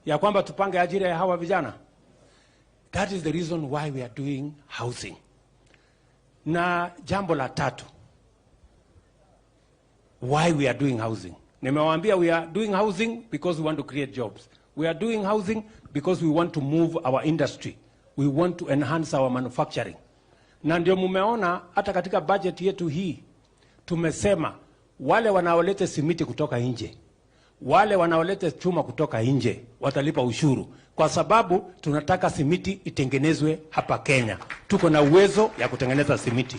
ya kwamba tupange ajira ya hawa vijana. That is the reason why we are doing housing. Na jambo la tatu, why we are doing housing. Nimewaambia we are doing housing because we want to create jobs. We are doing housing because we want to move our industry. We want to enhance our manufacturing. Na ndio mumeona hata katika budget yetu hii tumesema wale wanaoleta simiti kutoka nje, wale wanaoleta chuma kutoka nje watalipa ushuru, kwa sababu tunataka simiti itengenezwe hapa Kenya. Tuko na uwezo ya kutengeneza simiti.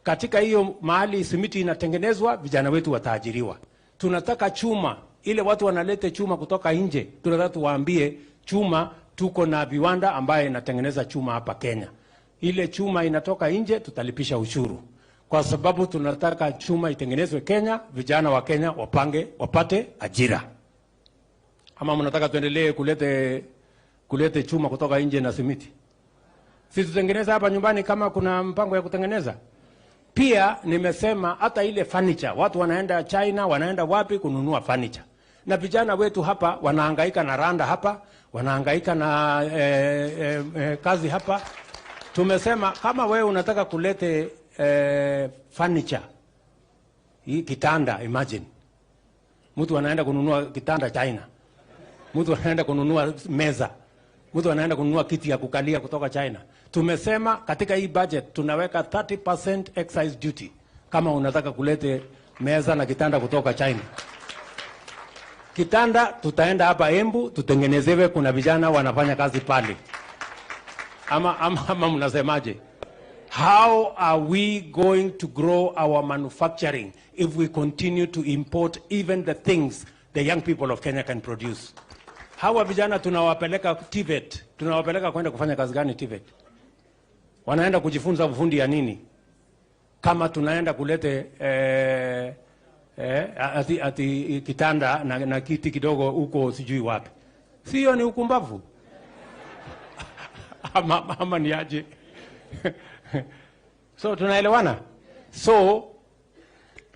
Katika hiyo mahali simiti inatengenezwa, vijana wetu wataajiriwa. Tunataka chuma, ile watu wanaleta chuma kutoka nje, tunataka tuwaambie chuma, tuko na viwanda ambaye inatengeneza chuma hapa Kenya. Ile chuma inatoka nje, tutalipisha ushuru. Kwa sababu tunataka chuma itengenezwe Kenya, vijana wa Kenya wapate ajira. Ama mnataka tuendelee kulete chuma kutoka nje na simiti? Sisi tutengeneza hapa nyumbani kama kuna mpango ya kutengeneza. Pia nimesema hata ile furniture, watu wanaenda China, wanaenda wapi kununua furniture. Na vijana wetu hapa wanahangaika na randa hapa, wanahangaika na kazi hapa. Tumesema kama wewe unataka kulete furniture, hii kitanda, imagine. Mtu anaenda kununua kitanda China. Mtu anaenda kununua meza. Mtu anaenda kununua kiti ya kukalia kutoka China. Tumesema katika hii budget tunaweka 30% excise duty kama unataka kulete meza na kitanda kutoka China. Kitanda tutaenda hapa Embu tutengenezewe, kuna vijana wanafanya kazi pale. Ama mnasemaje? How are we going to grow our manufacturing if we continue to import even the things the young people of Kenya can produce? Hawa vijana tunawapeleka TVET, tunawapeleka kwenda kufanya kazi gani TVET? Wanaenda kujifunza ufundi ya nini? Kama tunaenda kulete ati kitanda na kiti kidogo huko sijui wapi. Sio ni ukumbavu? ama ni aje? So tunaelewana? So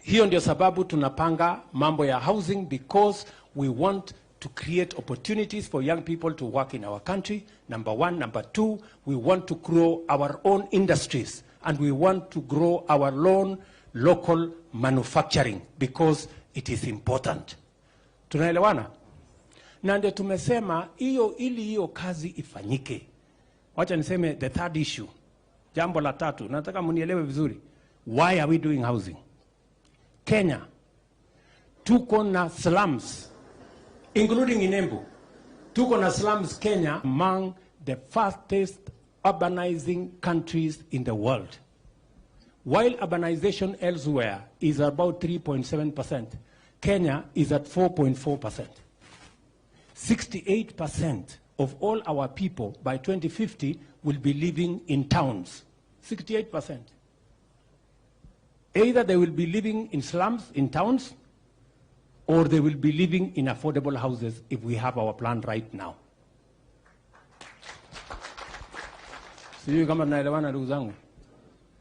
hiyo ndio sababu tunapanga mambo ya housing, because we want to create opportunities for young people to work in our country. Number one. Number two, we want to grow our own industries, and we want to grow our own local manufacturing because it is important. Tunaelewana? Na ndio tumesema ili hiyo kazi ifanyike. Wacha niseme the third issue. Jambo la tatu, nataka mnielewe vizuri. Why are we doing housing? Kenya, tuko na slums, including in Embu. Tuko na slums Kenya, among the fastest urbanizing countries in the world. While urbanization elsewhere is about 3.7%, Kenya is at 4.4%. 68% of all our people by 2050 will be living in towns. 68%. Either they will be living in slums, in towns, or they will be living in affordable houses if we have our plan right now.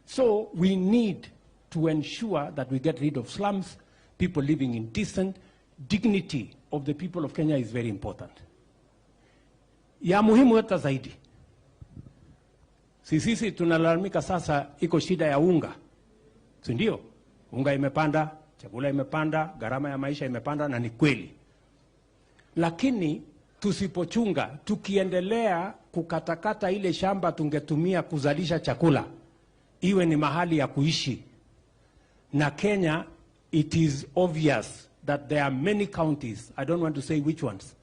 So we need to ensure that we get rid of slums, people living in decent. Dignity of the people of Kenya is very important. Ya muhimu hata zaidi. Sisi tunalalamika sasa iko shida ya unga. Si ndio? Unga imepanda, chakula imepanda, gharama ya maisha imepanda, na ni kweli. Lakini tusipochunga, tukiendelea kukatakata ile shamba tungetumia kuzalisha chakula, iwe ni mahali ya kuishi. Na Kenya, it is obvious that there are many counties, I don't want to say which ones,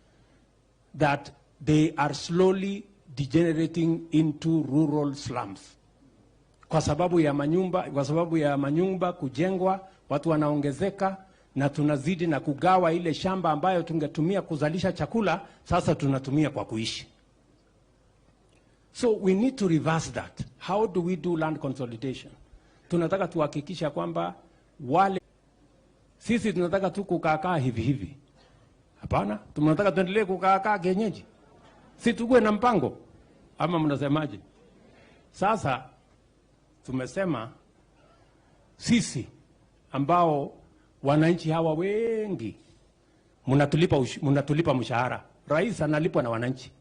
that they are slowly degenerating into rural slums. Kwa sababu ya manyumba kujengwa, watu wanaongezeka, na tunazidi na kugawa ile shamba ambayo tungetumia kuzalisha chakula, sasa tunatumia kwa kuishi. So we need to reverse that. How do we do land consolidation? Tunataka tuhakikisha kwamba sisi tunataka tu kukaa hivi. Hapana, tunataka tuendelee kukaa kienyeji. Si tukue na mpango, ama mnasemaje? Sasa tumesema sisi ambao wananchi hawa wengi mnatulipa mshahara rais analipwa na wananchi.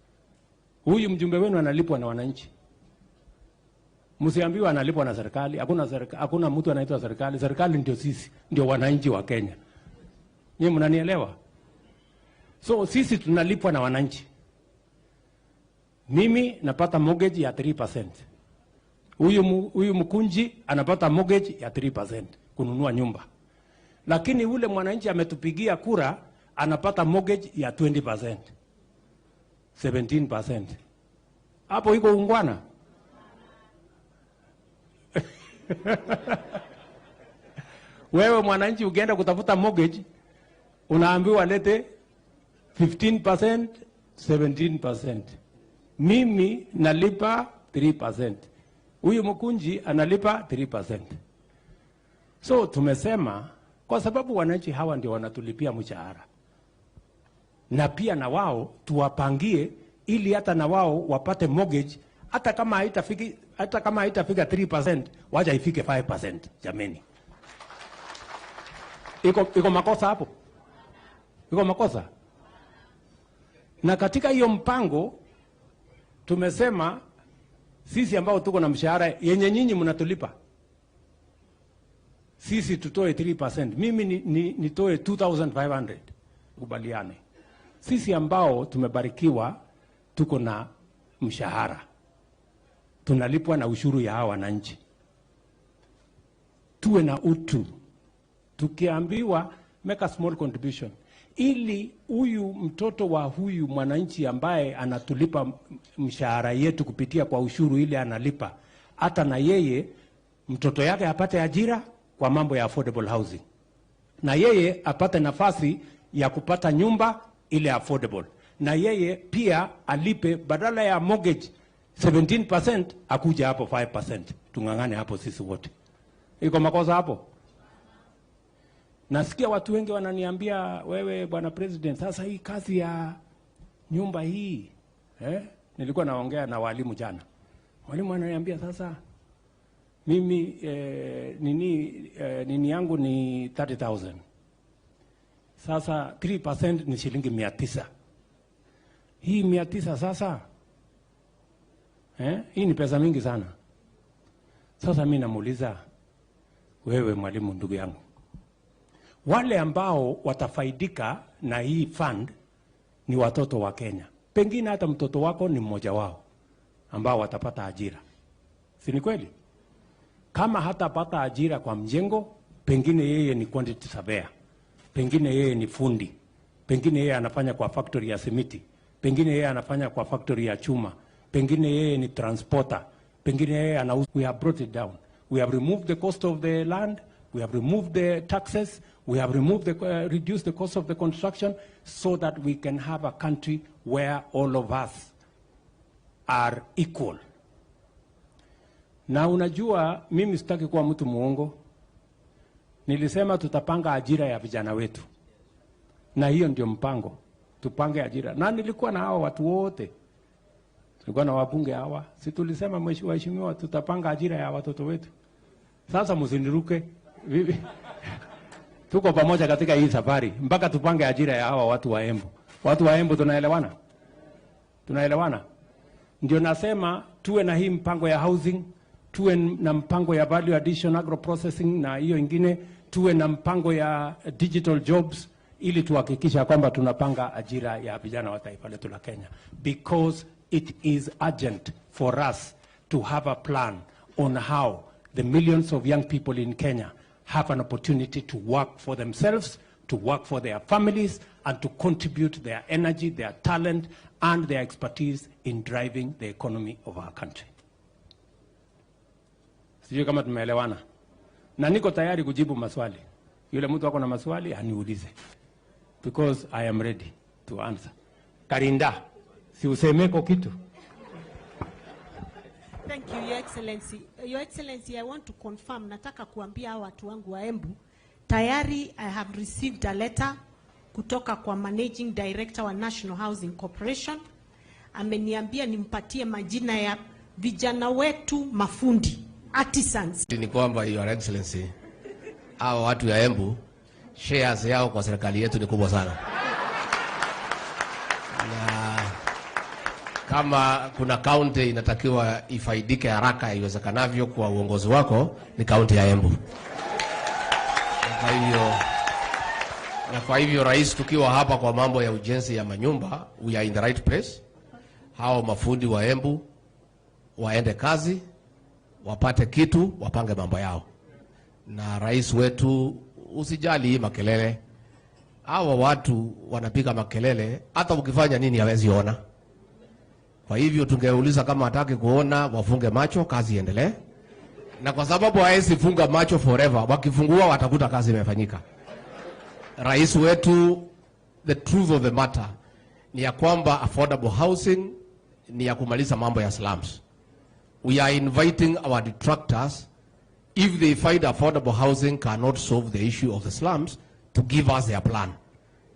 Huyu mjumbe wenu analipwa na wananchi. Msiambiwa analipwa na serikali. Hakuna mtu anaitwa serikali. Serikali ndio sisi, ndio wananchi wa Kenya. Nyinyi mnanielewa? So sisi tunalipwa na wananchi. Mimi napata mortgage ya 3%. Huyu mkunji anapata mortgage ya 3% kununua nyumba. Lakini ule mwananchi ametupigia kura anapata mortgage ya 20%. 17%. Hapo iko ungwana. Wewe mwananchi ukienda kutafuta mortgage unaambiwa lete 15%, 17%. Mimi nalipa 3%. Huyu mkunji analipa 3%. So tumesema kwa sababu wananchi hawa ndio wanatulipia mshahara. Na pia na wao tuwapangie ili hata na wao wapate mortgage hata kama haitafika 3%, wacha ifike 5%. Jameni. Iko makosa hapo? Iko makosa? Na katika hiyo mpango tumesema sisi ambao tuko na mshahara yenye nyinyi mnatulipa, sisi tutoe 3%. Mimi nitoe 2,500. Kubaliane. Sisi ambao tumebarikiwa tuko na mshahara, tunalipwa na ushuru ya hawa wananchi. Tuwe na utu. Tukiambiwa make a small contribution, ili huyu mtoto wa huyu mwananchi ambaye anatulipa mshahara yetu kupitia kwa ushuru ile analipa, hata na yeye mtoto yake apate ajira kwa mambo ya affordable housing, na yeye apate nafasi ya kupata nyumba ile affordable, na yeye pia alipe badala ya mortgage 17% akuja hapo 5%. Tungangane hapo sisi wote. Iko makosa hapo? Nasikia watu wengi wananiambia, wewe bwana president, sasa hii kazi ya nyumba hii, nilikuwa naongea na walimu jana. Walimu ananiambia sasa mimi nini yangu ni 30,000. Sasa 3% ni shilingi 900. Hii 900 sasa hii ni pesa mingi sana. Sasa mimi namuuliza, wewe mwalimu ndugu yangu, wale ambao watafaidika na hii fund ni watoto wa Kenya. Pengine hata mtoto wako ni mmoja wao ambao watapata ajira. Si ni kweli? Kama hatapata ajira kwa mjengo, pengine yeye ni quantity surveyor, pengine yeye ni fundi, pengine yeye anafanya kwa factory ya simiti, pengine yeye anafanya kwa factory ya chuma, pengine yeye ni transporter, pengine yeye anauza. We have brought it down. We have removed the cost of the land, we have removed the taxes, we have reduced the cost of the construction, so that we can have a country where all of us are equal. Na unajua mimi sitaki kuwa mtu muongo. Nilisema tutapanga ajira ya vijana wetu. Na hiyo ndio mpango. Tupange ajira. Na nilikuwa na hawa watu wote. Tulikuwa na wabunge hawa. Si tulisema mheshimiwa tutapanga ajira ya watoto wetu. Sasa msiniruke. Tuko pamoja katika hii safari mpaka tupange ajira ya hawa watu wa Embu. Watu wa Embu tunaelewana? Tunaelewana? Ndio nasema tuwe na hii mpango ya housing, tuwe na mpango ya value addition agro processing, na hiyo ingine tuwe na mpango ya digital jobs, ili tuhakikisha kwamba tunapanga ajira ya vijana wa taifa letu la Kenya, because it is urgent for us to have a plan on how the millions of young people in Kenya have an opportunity to work for themselves, to work for their families, and to contribute their energy, their talent, and their expertise in driving the economy of our country. Sijui kama tumeelewana. Na niko tayari kujibu maswali. Yule mtu wako na maswali aniulize, because I am ready to answer. Karinda, si usemeko kitu. Thank you, Your Excellency. Your Excellency, I want to confirm, nataka kuambia watu wangu wa Embu, tayari I have received a letter kutoka kwa Managing Director wa National Housing Corporation. Ameniambia nimpatie majina ya vijana wetu mafundi, artisans. Ni kwamba Your Excellency, hao watu ya Embu, shares yao kwa serikali yetu ni kubwa sana. Na kama kuna kaunti inatakiwa ifaidike haraka iwezekanavyo kwa uongozi wako, ni kaunti ya Embu. Na kwa hivyo rais, tukiwa hapa kwa mambo ya ujenzi ya manyumba, we are in the right place. Hao mafundi wa Embu waende kazi, wapate kitu, wapange mambo yao. Na rais wetu, usijali hii makelele. Hawa watu wanapiga makelele, hata ukifanya nini hawezi ona. Kwa hivyo tungeuliza kama hataki kuona, wafunge macho, kazi iendelee. Na kwa sababu hawezi funga macho forever, wakifungua watakuta kazi imefanyika. Rais wetu, the truth of the matter ni ya kwamba affordable housing ni ya kumaliza mambo ya slums. We are inviting our detractors, if they find affordable housing cannot solve the issue of the slums, to give us their plan.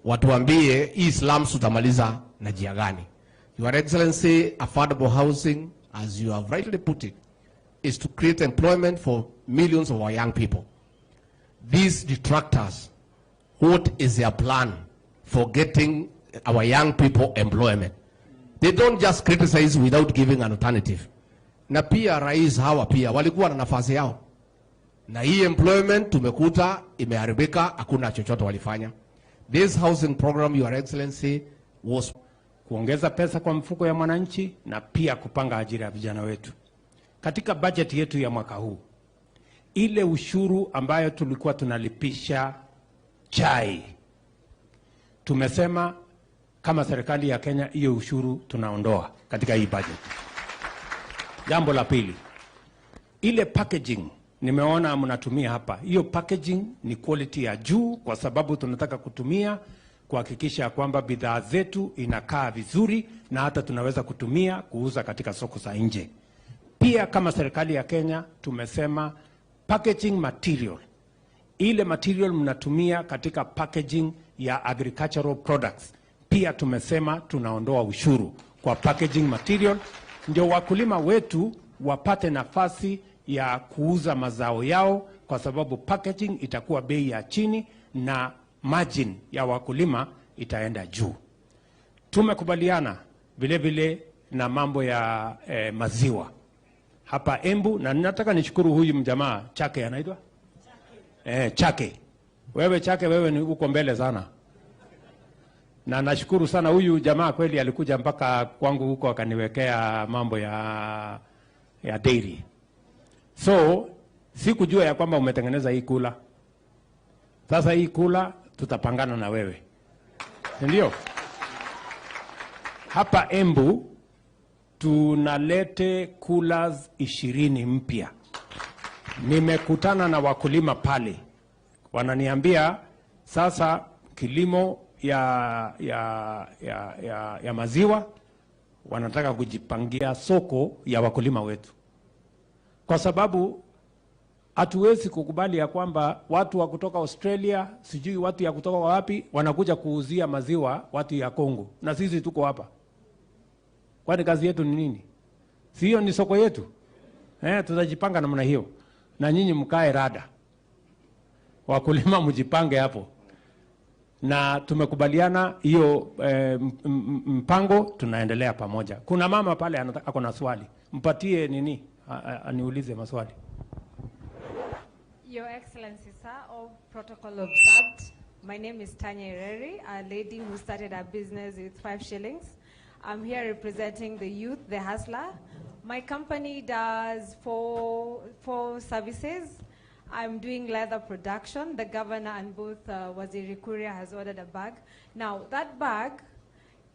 Watuambie hii slums tutamaliza na njia gani. Your Excellency, affordable housing, as you have rightly put it, is to create employment for millions of our young people. These detractors, what is their plan for getting our young people employment? They don't just criticize without giving an alternative. Na pia rais hawa pia walikuwa na nafasi yao. Na hii employment tumekuta imeharibika, hakuna chochote walifanya. This housing program, Your Excellency, was kuongeza pesa kwa mfuko ya mwananchi na pia kupanga ajira ya vijana wetu. Katika budget yetu ya mwaka huu, ile ushuru ambayo tulikuwa tunalipisha chai, tumesema kama serikali ya Kenya hiyo ushuru tunaondoa katika hii budget. Jambo la pili, ile packaging nimeona mnatumia hapa, hiyo packaging ni quality ya juu, kwa sababu tunataka kutumia kuhakikisha kwamba bidhaa zetu inakaa vizuri na hata tunaweza kutumia kuuza katika soko za nje. Pia kama serikali ya Kenya tumesema packaging material, ile material mnatumia katika packaging ya agricultural products, pia tumesema tunaondoa ushuru kwa packaging material, ndio wakulima wetu wapate nafasi ya kuuza mazao yao, kwa sababu packaging itakuwa bei ya chini na margin ya wakulima itaenda juu. Tumekubaliana vile vile na mambo ya maziwa hapa Embu, na nataka nishukuru huyu mjamaa Chake, anaitwa Chake. Chake, wewe ni uko mbele sana, na nashukuru sana huyu jamaa, kweli alikuja mpaka kwangu huko akaniwekea mambo ya dairy. So sikujua ya kwamba umetengeneza hii kula. Sasa hii kula tutapangana na wewe, ndio? Hapa Embu tunalete coolers 20 mpya. Nimekutana na wakulima pale, wananiambia sasa kilimo ya maziwa wanataka kujipangia soko ya wakulima wetu, kwa sababu hatuwezi kukubali ya kwamba watu wa kutoka Australia, sijui watu ya kutoka wapi, wanakuja kuuzia maziwa watu ya Kongo, na sisi tuko hapa. Kwani kazi yetu ni nini? Si hiyo ni soko yetu? Tutajipanga namna hiyo, na nyinyi mkae rada, wakulima mjipange hapo, na tumekubaliana hiyo mpango, tunaendelea pamoja. Kuna mama pale ako na swali, mpatie nini aniulize maswali. Your Excellency, sir, all protocol observed. My name is Tanya Ireri, a lady who started a business with 5 shillings. I'm here representing the youth, the hustler. My company does four services. I'm doing leather production. The governor and both Waziri Kuria has ordered a bag. Now, that bag,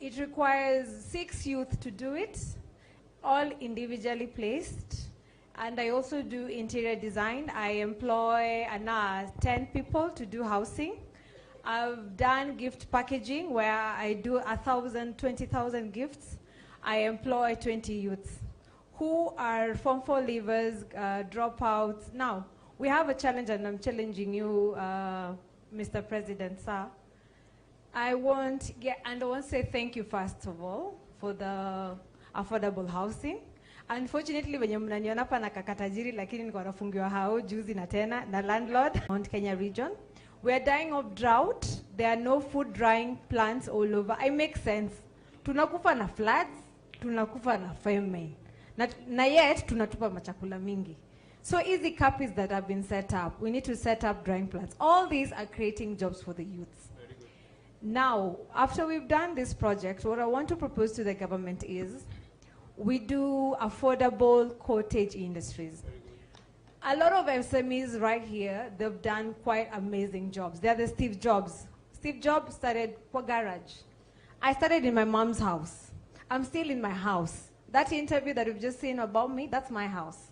it requires 6 youth to do it, all individually placed. And I also do interior design. I employ 10 people to do housing. I've done gift packaging where I do 20,000 gifts. I employ 20 youths who are Form 4 leavers, dropouts. Now, we have a challenge, and I'm challenging you, Mr. President, sir. I want to say thank you, first of all, for the affordable housing. Unfortunately, when mnaniona hapa na kakatajiri, lakini niko nafungiwa hao juzi na tena na landlord Mount Kenya region. We are dying of drought. There are no food drying plants all over. I make sense. Tunakufa na floods, tunakufa na famine. Na yet tunatupa machakula mingi. So easy capis that have been set up, we need to set up drying plants. All these are creating jobs for the youth. Now, after we've done this project, what I want to propose to the government is we do affordable cottage industries. A lot of SMEs right here, they've done quite amazing jobs. They're the Steve Jobs. Steve Jobs started kwa garage. I started in my mom's house. I'm still in my house. That interview that you've just seen about me, that's my house.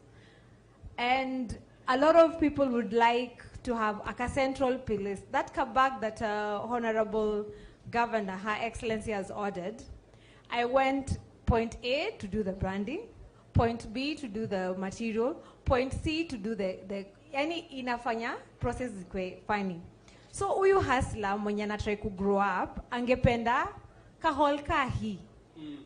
And a lot of people would like to have a central place. That kabag that Honorable Governor, Her Excellency has ordered, I went point A to do the branding, point B to do the material, point C to do the any inafanya process kwe finding. So uyu hustler mwenye anatry ku grow up, angependa kaholka hii.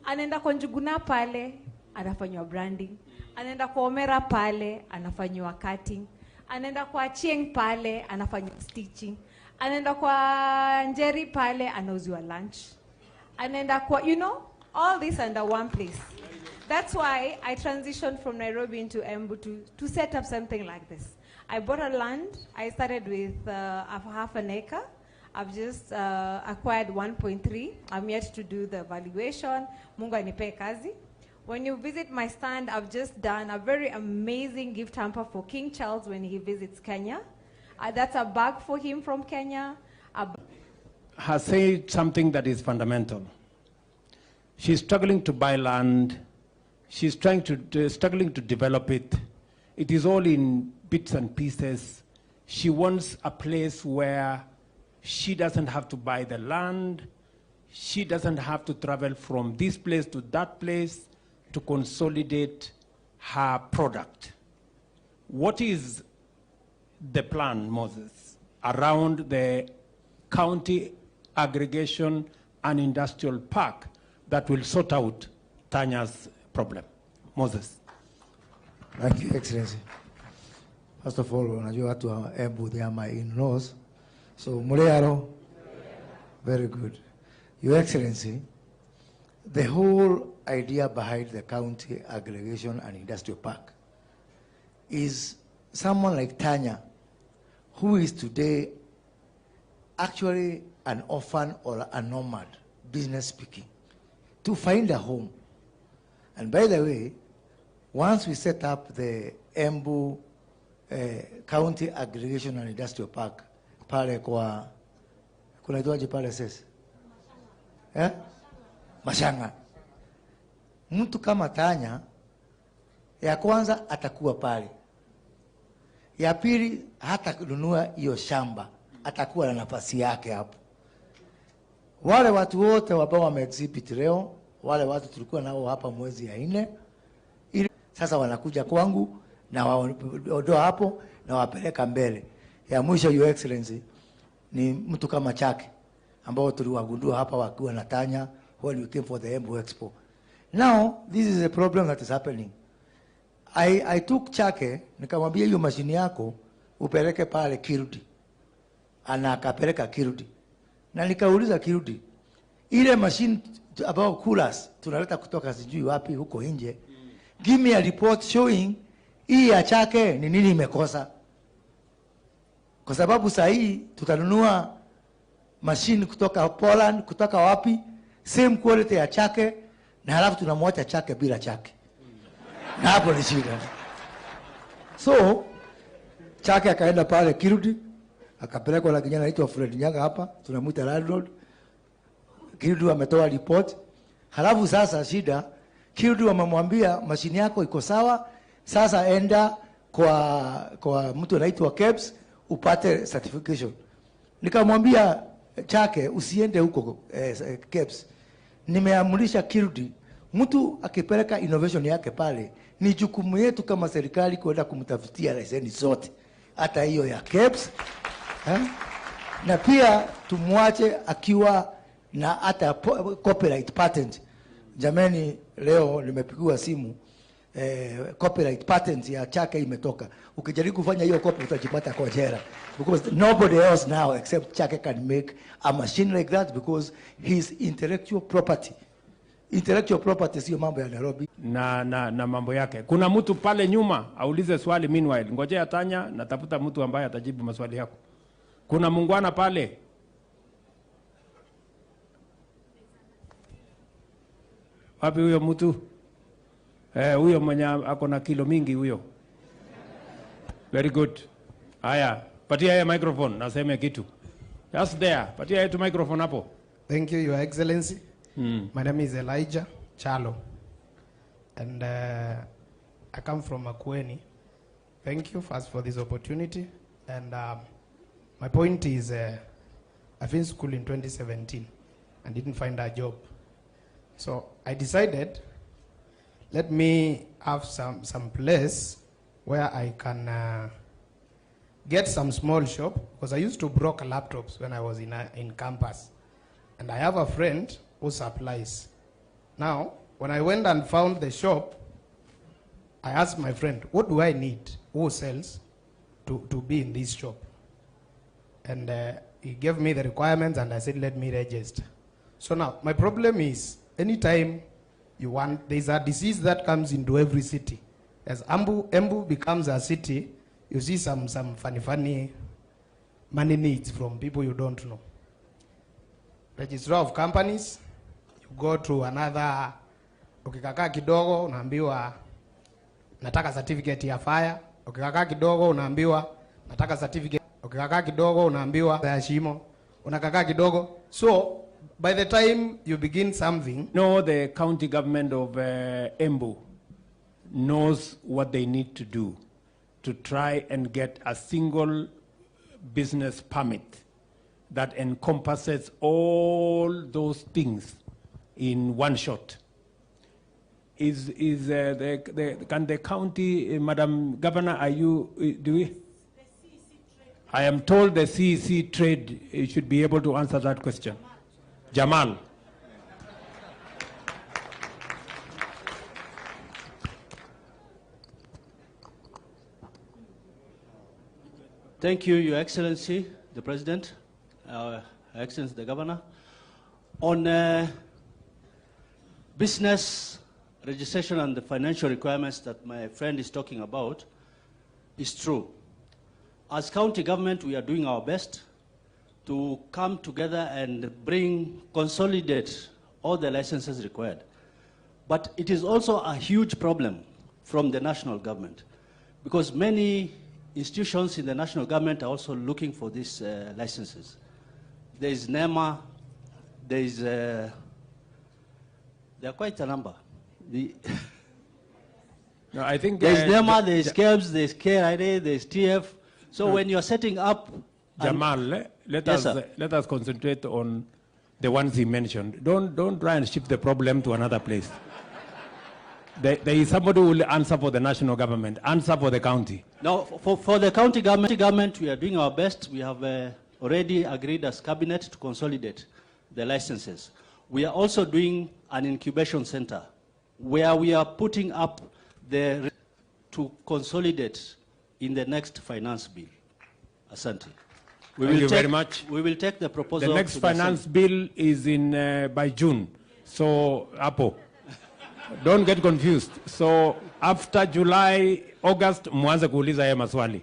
Anaenda kwa Njuguna pale, anafanywa branding. Anaenda kwa Omera pale, anafanywa cutting. Anaenda kwa Chieng pale, anafanywa stitching. Anaenda kwa Njeri pale, anauziwa lunch. Anaenda kwa, you know, all this under one place. That's why I transitioned from Nairobi into Embu to set up something like this. I bought a land. I started with half an acre. I've just acquired 1.3. I'm yet to do the valuation. Mungu anipe kazi. When you visit my stand, I've just done a very amazing gift hamper for King Charles when he visits Kenya. That's a bag for him from Kenya. Has said something that is fundamental. She's struggling to buy land. She's struggling to develop it. It is all in bits and pieces. She wants a place where she doesn't have to buy the land. She doesn't have to travel from this place to that place to consolidate her product. What is the plan, Moses, around the county aggregation and industrial park that will sort out Tanya's problem? Moses. Thank you, Excellency. First of all, unajua watu wa Embu, they are my in-laws. So, Murearo, very good. Your Excellency, the whole idea behind the county aggregation and industrial park is someone like Tanya, who is today actually an orphan or a nomad, business speaking, to find a home. And by the way, once we set up the Embu county aggregation and industrial park, pale kwa kunaitwaje pale sasa? Mashanga. Mtu kama Tanya, ya kwanza atakuwa pale. Ya pili hata kununua hiyo shamba, atakuwa na nafasi yake hapo. Wale watu wote ambao wameexhibit leo, wale watu tulikuwa nao hapa mwezi ya 4, ili sasa wanakuja kwangu na waondoa hapo na wapeleka mbele. Ya mwisho, Your Excellency, ni mtu kama Chake ambao tuliwagundua hapa wakiwa na Tanya when we came for the Embu Expo. Now, this is a problem that is happening. I took Chake, nikamwambia hiyo mashini yako upeleke pale Kirudi. Ana akapeleka Kirudi. Na nikauliza Kirudi, ile mashini about coolers tunaleta kutoka sijui wapi huko nje. Give me a report showing hii ya Chake ni nini imekosa. Kwa sababu saa hii tutanunua mashini kutoka Poland, kutoka wapi, same quality ya Chake, na halafu tunamwacha Chake bila Chake. Na hapo ni shida. So Chake akaenda pale Kirudi, akapelekwa na kijana anaitwa Fred Nyaga hapa, tunamuita landlord. Kirudi ametoa report. Halafu sasa shida, Kirudi wamemwambia mashini yako iko sawa, sasa enda kwa mtu anaitwa KEBS upate certification. Nikamwambia Chake usiende huko KEBS. Nimeamurisha Kirudi, mtu akipeleka innovation yake pale, ni jukumu yetu kama serikali kwenda kumtafutia leseni zote, hata hiyo ya KEBS. Na pia tumwache akiwa na hata copyright patent. Jamani, leo nimepigiwa simu, copyright patent ya Chake imetoka. Ukijaribu kufanya hiyo copy utajipata kwa jela, because nobody else now except Chake can make a machine like that, because his intellectual property Intellectual property sio mambo ya Nairobi. Na mambo yake. Kuna mtu pale nyuma aulize swali meanwhile. Ngojea Tanya, natafuta mtu ambaye atajibu maswali yako. Kuna mungwana pale. Wapi huyo mtu? Huyo mwenye ako na kilo mingi huyo. Very good. Haya, patia yeye microphone naseme kitu. Just there. Patia yeye tu microphone hapo. Thank you, Your Excellency. My name is Elijah Chalo, and I come from Makueni. Thank you first for this opportunity. And my point is, I finished school in 2017 and didn't find a job. So I decided, let me have some place where I can get some small shop, because I used to broke laptops when I was in campus. And I have a friend who supplies. Now, when I went and found the shop, I asked my friend, what do I need, who sells, to be in this shop? And he gave me the requirements, and I said, let me register. So now, my problem is, anytime you want, there's a disease that comes into every city. As Embu becomes a city, you see some funny money needs from people you don't know. Registrar of companies, you go to another, ukikakaa kidogo unaambiwa nataka certificate ya fire, ukikakaa kidogo unaambiwa nataka certificate, ukikakaa kidogo unaambiwa ya shimo, unakakaa kidogo. So by the time you begin something, no, the county government of Embu knows what they need to do to try and get a single business permit that encompasses all those things in one shot. Can the county, Madam Governor, are you, do we? I am told the CEC trade should be able to answer that question. Jamal. Thank you, Your Excellency, the President, Excellency, the Governor. On business registration and the financial requirements that my friend is talking about is true. As county government, we are doing our best to come together and consolidate all the licenses required. But it is also a huge problem from the national government, because many institutions in the national government are also looking for these licenses. There is NEMA, there is, there are quite a number. No, I think there is NEMA, there is KEBS, there is KRA, there is TF. So when you are setting up... Jamal, let us concentrate on the ones he mentioned. Don't try and shift the problem to another place. There is somebody who will answer for the national government, answer for the county. Now, for the county government, we are doing our best. We have already agreed as cabinet to consolidate the licenses. We are also doing an incubation center where we are putting up to consolidate in the next finance bill. Asante. Thank you very much. We will take the proposal. The next finance bill is in by June. So, Apo. Don't get confused. So after July, August, mwanze kuuliza haya maswali.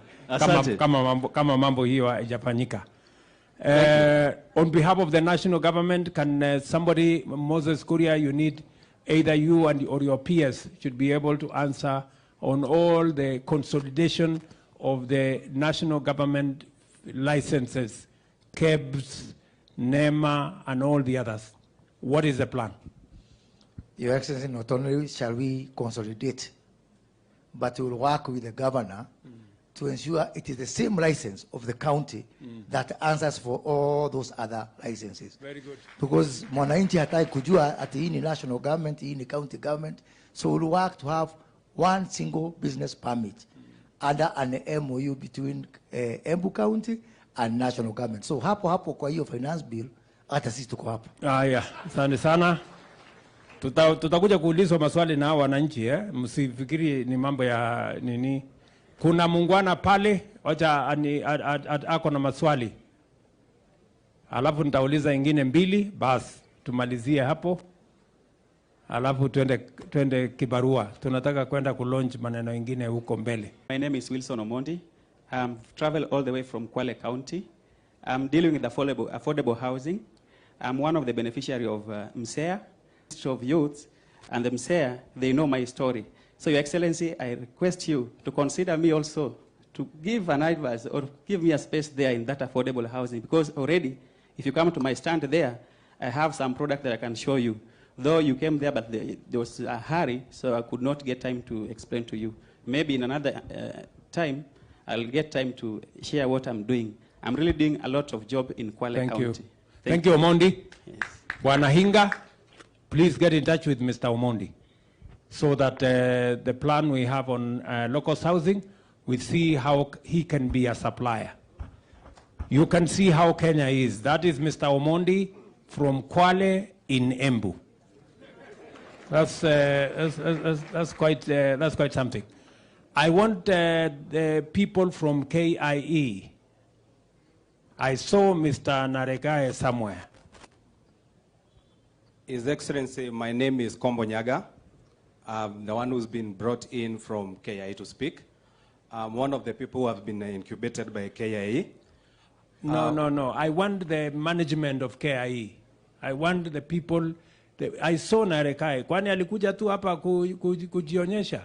Kama mambo hiyo haijafanyika. On behalf of the national government, can somebody, Moses Kuria, you need either you or your peers should be able to answer on all the consolidation of the national government licenses, KEBS, NEMA, and all the others. What is the plan? Your Excellency, not only shall we consolidate, but we will work with the governor to ensure it is the same license of the county that answers for all those other licenses. Very good. Because mwananchi hataki kujua ati hii ni national government, hii ni county government. So we'll work to have one single business permit under an MOU between Embu County and national government. So hapo kwa hiyo finance bill, hata sisi tuko hapo. Yeah. Asante sana. Tutakuja kuulizwa maswali na wananchi, msifikiri ni mambo ya nini. Kuna mungwana pale, wacha ako na maswali. Alafu nitauliza ingine mbili, basi tumalizie hapo. alafu twende kibarua. Tunataka kwenda kulaunch maneno ingine huko mbele. My name is Wilson Omondi. Travel all the way from Kwale County. I'm dealing with affordable housing. I'm one of the beneficiaries of MSEA, Ministry of Youth, and the MSEA, they know my story. So, Your Excellency, I request you to consider me also to give an advice or give me a space there in that affordable housing, because already, if you come to my stand there, I have some product that I can show you. Though you came there, but there was a hurry, so I could not get time to explain to you. Maybe in another time, I'll get time to share what I'm doing. I'm really doing a lot of job in Kwale County. Thank you, Omondi. Yes. Bwana Hinga, please get in touch with Mr. Omondi so that the plan we have on local housing, we see how he can be a supplier. You can see how Kenya is. That is Mr. Omondi from Kwale in Embu. That's quite something. I want the people from KIE. I saw Mr. Naregae somewhere. His Excellency, my name is Kombo Nyaga. I'm the one who's been brought in from KIE to speak. I'm one of the people who have been incubated by KIE. No. I want the management of KIE. I want the people. I saw Naregae. Kwani alikuja tu hapa kujionyesha?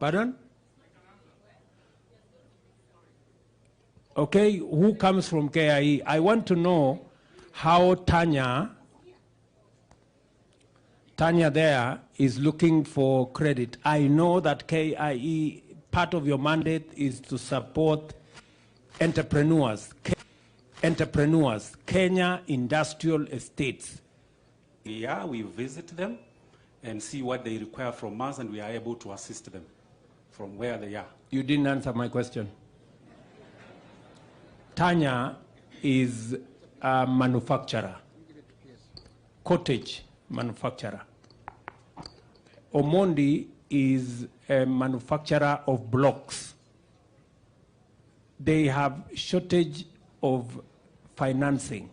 Pardon? Okay, who comes from KIE? I want to know how Tanya there is looking for credit. I know that KIE, part of your mandate is to support entrepreneurs, Kenya Industrial Estates. Yeah, we visit them and see what they require from us, and we are able to assist them from where they are. You didn't answer my question. Tanya is a manufacturer, cottage manufacturer. Omondi is a manufacturer of blocks. They have shortage of financing.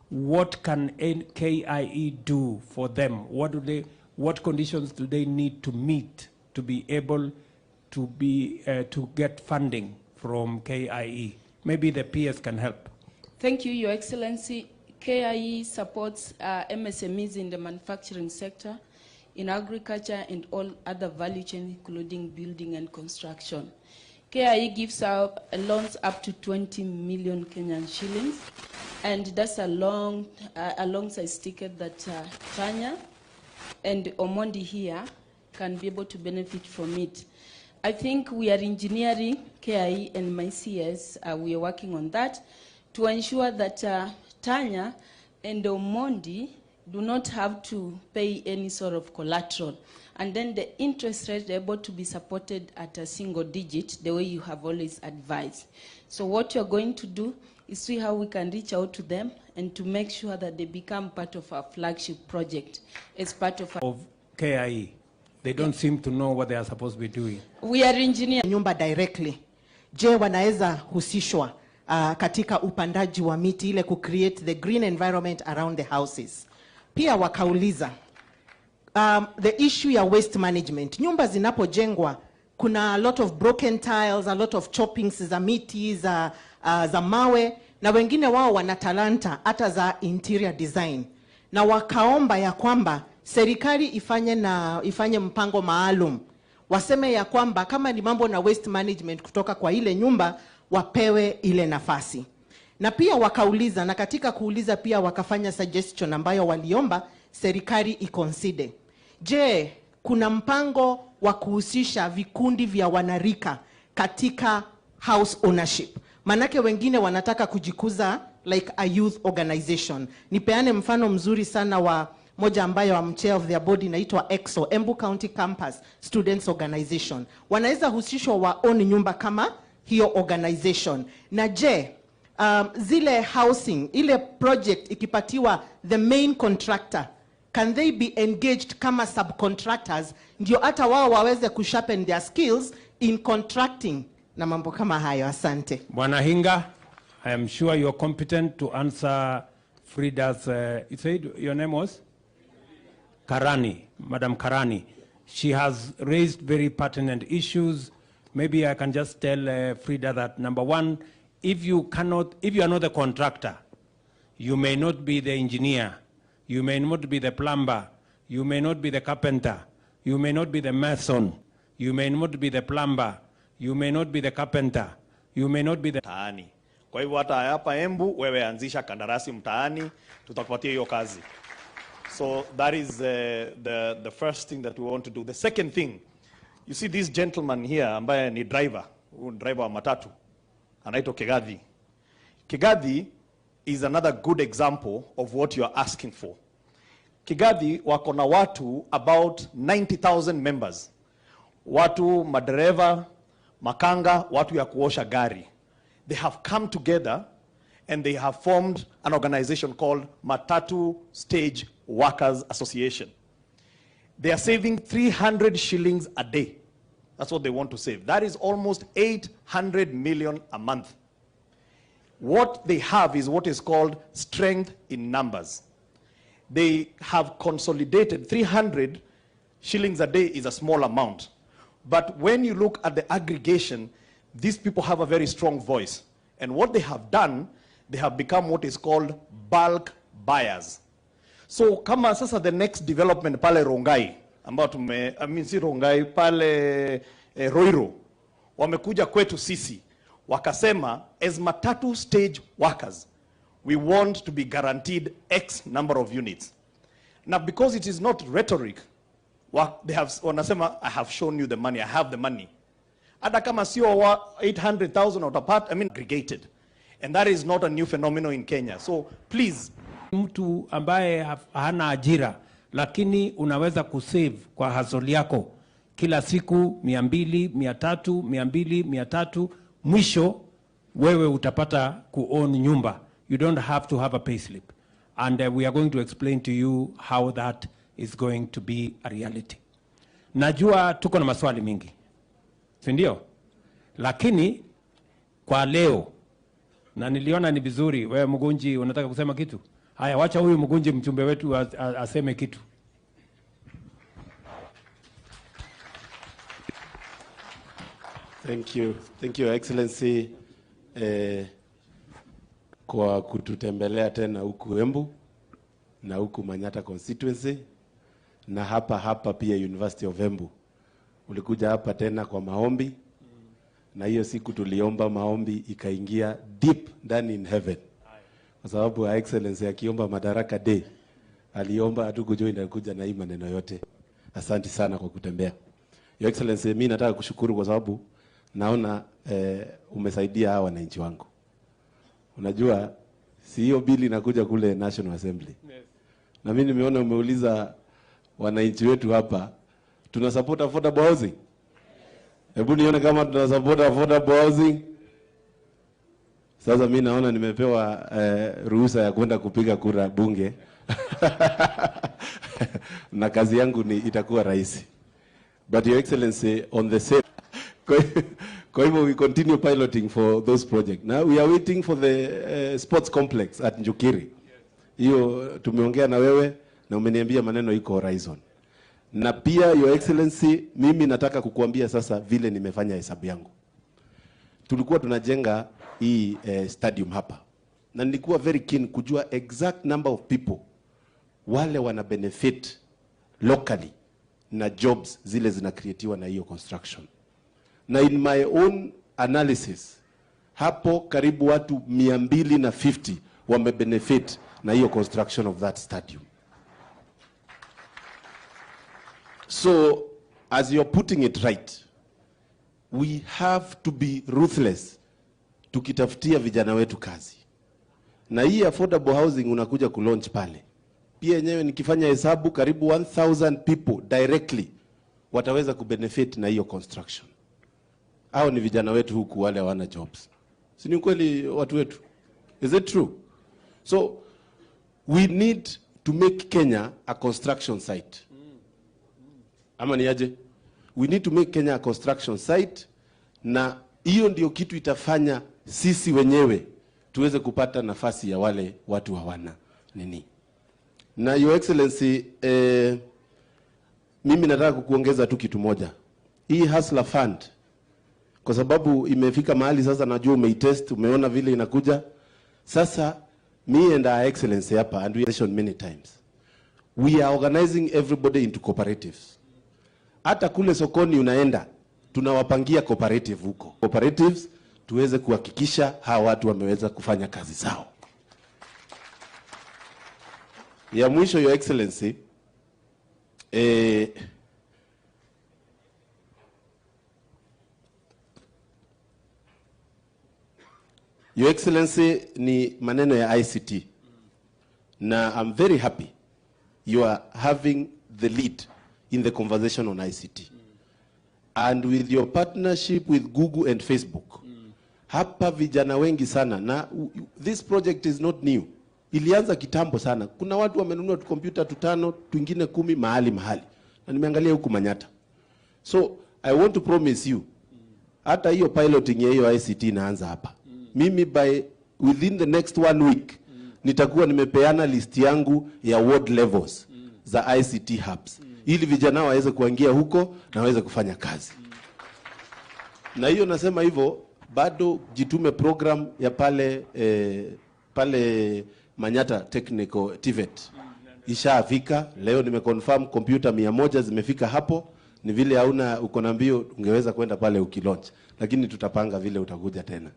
What can KIE do for them? What conditions do they need to meet to be able to get funding from KIE? Maybe the PS can help. Thank you, Your Excellency. KIE supports MSMEs in the manufacturing sector, in agriculture and all other value chains, including building and construction. KIE gives out loans up to 20 million Kenyan shillings, and that's a alongside ticket that Tanya and Omondi here can be able to benefit from it. I think we are engineering, KIE and my CS, we are working on that to ensure that Tanya and Omondi do not have to pay any sort of collateral. And then the interest rate is able to be supported at a single digit, the way you have always advised. So what you're going to do is see how we can reach out to them and to make sure that they become part of our flagship project as part of KIE. They don't seem to know what they are supposed to be doing. We are engineering nyumba directly. Je, wanaweza husishwa katika upandaji wa miti ile ku create the green environment around the houses. Pia wakauliza the issue ya waste management. Nyumba zinapojengwa kuna a lot of broken tiles, a lot of choppings za miti za mawe, na wengine wao wana talanta hata za interior design, na wakaomba ya kwamba serikali ifanye mpango maalum, waseme ya kwamba kama ni mambo na waste management kutoka kwa ile nyumba wapewe ile nafasi. Na pia wakauliza, na katika kuuliza pia wakafanya suggestion ambayo waliomba serikali iconsider. Je, kuna mpango wa kuhusisha vikundi vya wanarika katika house ownership? Manake wengine wanataka kujikuza like a youth organization. Nipeane mfano mzuri sana wa moja ambayo am chair of their body inaitwa EXO, Embu County Campus Students Organization. Wanaweza husishwa waone nyumba kama hiyo organization. Na je, zile housing, ile project ikipatiwa the main contractor, can they be engaged kama subcontractors ndio hata wao waweze kusharpen their skills in contracting na mambo kama hayo? Asante. Bwana Hinga, I am sure you are competent to answer Frida's, you said your name was? Karani, Madam Karani. She has raised very pertinent issues. Maybe I can just tell Frida that, number one, if you are not the contractor, you may not be the engineer, you may not be the plumber, you may not be the carpenter, you may not be the mason, you may not be the plumber, you may not be the carpenter, you may not be the... Mtaani. Kwa hivyo hata hapa Embu, wewe anzisha kandarasi mtaani, tutakupatia hiyo kazi. So that is the first thing that we want to do. The second thing, you see this gentleman here ambaye ni driver wa matatu, anaitwa Kigathi. Kigathi is another good example of what you are asking for. Kigathi wako na watu about 90,000 members. Watu madereva, makanga, watu ya kuosha gari. They have come together and they have formed an organization called Matatu Stage Workers Association. They are saving 300 shillings a day. That's what they want to save. That is almost 800 million a month. What they have is what is called strength in numbers. They have consolidated 300 shillings a day is a small amount. But when you look at the aggregation, these people have a very strong voice. And what they have done, they have become what is called bulk buyers. So kama sasa the next development pale Rongai, ambao si Rongai, pale Roiro, wamekuja kwetu sisi, wakasema, as Matatu Stage Workers, we want to be guaranteed X number of units. Now, because it is not rhetoric, they have, wanasema, I have shown you the money, I have the money. Hata kama sio 800,000 utapata, aggregated. And that is not a new phenomenon in Kenya. So, please. Mtu ambaye hana ajira, lakini unaweza kusave kwa hustle yako. Kila siku 200, 300, 200, 300, mwisho wewe utapata kuown nyumba. You don't have to have a payslip. And we are going to explain to you how that is going to be a reality. Najua tuko na maswali mingi. Si ndio? Lakini kwa leo, na niliona ni vizuri, wewe Mugunji unataka kusema kitu? Haya, wacha huyu Mugunji mchumbe wetu aseme kitu. Thank you, Your Excellency, kwa kututembelea tena huku Embu na huku Manyata constituency na hapa pia University of Embu. Ulikuja hapa tena kwa maombi na hiyo siku tuliomba maombi ikaingia deep ndani in heaven. Kwa sababu Your Excellency akiomba Madaraka Day aliomba hatukujoin alikuja na hii maneno yote. Asante sana kwa kutembea. Your Excellency, mimi nataka kushukuru kwa sababu naona umesaidia hawa wananchi wangu. Unajua si hiyo bili inakuja kule National Assembly. Yes. Na mimi nimeona umeuliza wananchi wetu hapa tuna support affordable housing. Hebu nione kama tuna support affordable housing. Sasa mimi naona nimepewa ruhusa ya kwenda kupiga kura bunge. Na kazi yangu itakuwa rahisi. But Your Excellency, on the same kwa hivyo we continue piloting for those projects. Now we are waiting for the sports complex at Njukiri. Hiyo tumeongea na wewe na umeniambia maneno iko horizon. Na pia Your Excellency, mimi nataka kukuambia sasa vile nimefanya hesabu yangu. Tulikuwa tunajenga hii stadium hapa. Na nilikuwa very keen kujua exact number of people wale wana benefit locally na jobs zile zinakreatiwa na hiyo construction. Na in my own analysis, hapo karibu watu 250 wamebenefit na hiyo construction of that stadium. So, as you're putting it right, we have to be ruthless tukitafutia vijana wetu kazi. Na hii affordable housing unakuja kulaunch pale. Pia yenyewe nikifanya hesabu karibu 1,000 people directly wataweza kubenefit na hiyo construction. Hao ni vijana wetu huku wale hawana jobs. Si ni kweli watu wetu? Is it true? So we need to make Kenya a construction site. Ama ni aje? We need to make Kenya a construction site, na hiyo ndio kitu itafanya sisi wenyewe tuweze kupata nafasi ya wale watu hawana. nini. Na Your Excellency, mimi nataka kukuongeza tu kitu moja. Hii Hustler Fund, kwa sababu imefika mahali sasa najua umeitest, umeona vile inakuja. Sasa me and Our Excellency hapa, and we mentioned many times, we are organizing everybody into cooperatives. Hata kule sokoni unaenda, tunawapangia cooperative huko. Cooperatives tuweze kuhakikisha hawa watu wameweza kufanya kazi zao. Ya mwisho, Your Excellency, Your Excellency, ni maneno ya ICT. Na I'm very happy you are having the lead in the conversation on ICT. And with your partnership with Google and Facebook, hapa vijana wengi sana, na this project is not new. Ilianza kitambo sana. Kuna watu wamenunua kompyuta 5, twingine 10 mahali. Na nimeangalia huku Manyata. So I want to promise you, hata hiyo piloting ya hiyo ICT inaanza hapa. Mimi within the next 1 week, nitakuwa nimepeana list yangu ya ward levels za ICT hubs. Ili vijana waweze kuingia huko na waweze kufanya kazi. Na hiyo nasema hivyo, bado jitume program ya pale Manyata Technical TVET. Ishafika, leo nimeconfirm computer 100 zimefika hapo. Ni vile hauna uko na mbio, ungeweza kwenda pale ukilaunch. Lakini tutapanga vile utakuja tena.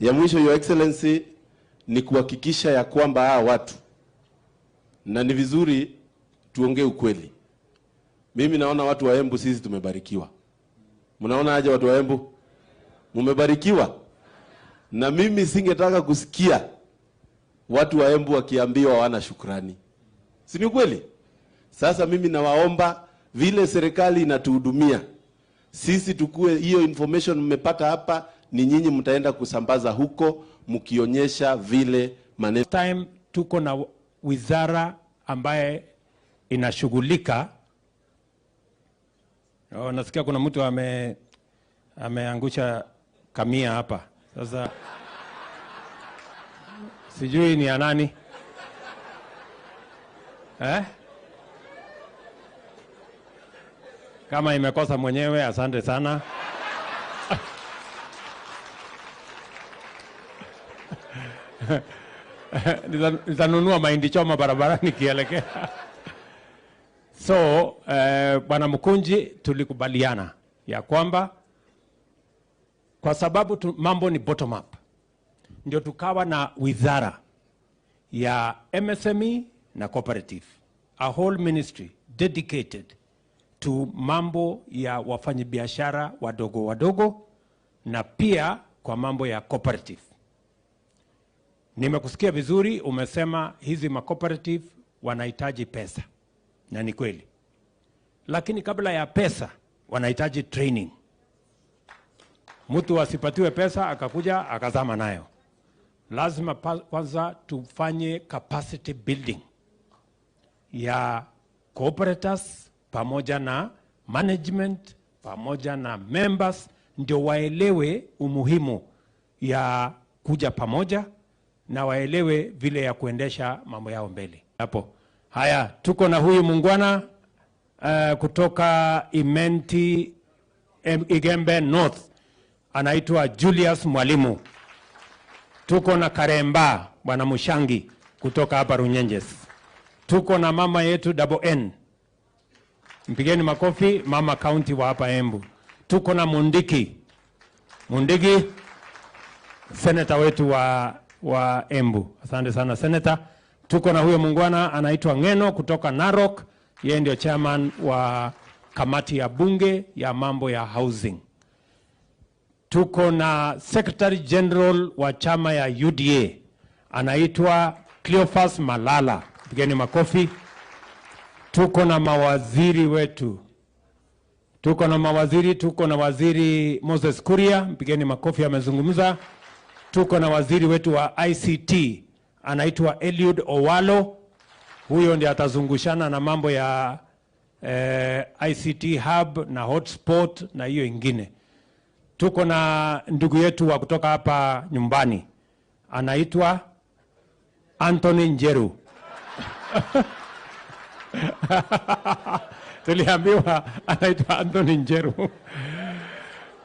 Ya mwisho, Your Excellency, ni kuhakikisha ya kwamba hawa watu, na ni vizuri tuongee ukweli. Mimi naona watu wa Embu sisi tumebarikiwa. Mnaona aje watu wa Embu? Mumebarikiwa. Na mimi singetaka kusikia watu wa Embu wakiambiwa hawana shukrani. Si ni kweli? Sasa mimi nawaomba, vile serikali inatuhudumia, sisi tukue hiyo information mmepata hapa, ni nyinyi mtaenda kusambaza huko mkionyesha vile maneno. Time tuko na wizara ambaye inashughulika. Nasikia kuna mtu ameangusha kamia hapa. Sasa sijui ni ya nani. Kama imekosa mwenyewe, asante sana. Nitanunua mahindi choma barabarani kielekea. So, Bwana Mkunji, tulikubaliana ya kwamba kwa sababu mambo ni bottom up, ndio tukawa na wizara ya MSME na cooperative, a whole ministry dedicated to mambo ya wafanyabiashara wadogo na pia kwa mambo ya cooperative. Nimekusikia vizuri, umesema hizi cooperative wanahitaji pesa. Na ni kweli. Lakini kabla ya pesa wanahitaji training. Mtu asipatiwe pesa akakuja akazama nayo. Lazima kwanza tufanye capacity building ya cooperators pamoja na management pamoja na members, ndio waelewe umuhimu ya kuja pamoja na waelewe vile ya kuendesha mambo yao mbele. Hapo. Haya, tuko na huyu mungwana kutoka Imenti Igembe North, anaitwa Julius Mwalimu. Tuko na Karemba, Bwana Mushangi kutoka hapa Runyenjes. Tuko na mama yetu Double N. Mpigeni makofi, mama county wa hapa Embu. Tuko na Mundiki, senator wetu wa Embu. Asante sana senator. Tuko na huyo mungwana anaitwa Ngeno kutoka Narok, yeye ndio chairman wa kamati ya bunge ya mambo ya housing. Tuko na secretary general wa chama ya UDA, anaitwa Cleophas Malala. Pigeni makofi. Tuko na mawaziri wetu. Tuko na waziri Moses Kuria, mpigeni makofi, amezungumza. Tuko na waziri wetu wa ICT, anaitwa Eliud Owalo. Huyo ndiye atazungushana na mambo ya ICT hub na hotspot na hiyo ingine. Tuko na ndugu yetu wa kutoka hapa nyumbani, anaitwa Anthony Njeru. Tuliambiwa anaitwa Anthony Njeru.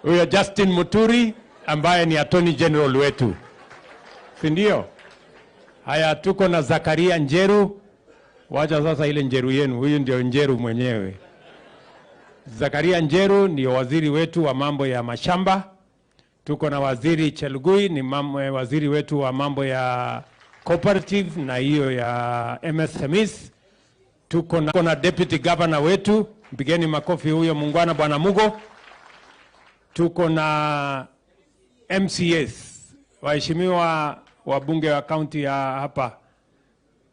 Huyo Justin Muturi ambaye ni Attorney General wetu. Si ndio? Haya, tuko na Zakaria Njeru. Wacha sasa ile Njeru yenu, huyu ndio Njeru mwenyewe. Zakaria Njeru ndio waziri wetu wa mambo ya mashamba. Tuko na waziri Chelugui ni waziri wetu wa mambo ya cooperative na hiyo ya MSMEs. Tuko na deputy governor wetu, mpigeni makofi huyo muungwana bwana Mugo. Tuko na MCS, waheshimiwa wabunge wa kaunti ya hapa.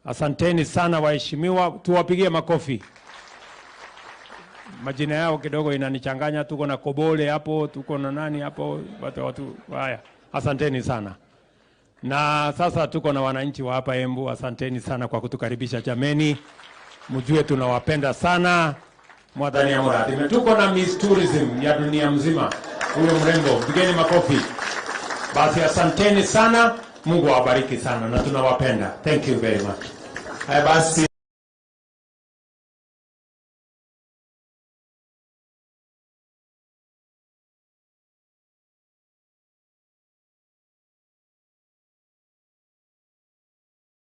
Asanteni sana waheshimiwa, tuwapigie makofi. Majina yao kidogo inanichanganya. Tuko na Kobole hapo, tuko na nani hapo, watu haya. Asanteni sana. Na sasa tuko na wananchi wa hapa Embu. Asanteni sana kwa kutukaribisha jameni. Mjue tunawapenda sana. Mwadhani ya muradi. Tuko na Miss Tourism ya dunia mzima. Huyo mrembo, pigeni makofi. Basi asanteni sana. Mungu awabariki sana na tunawapenda. Thank you very much. Haya basi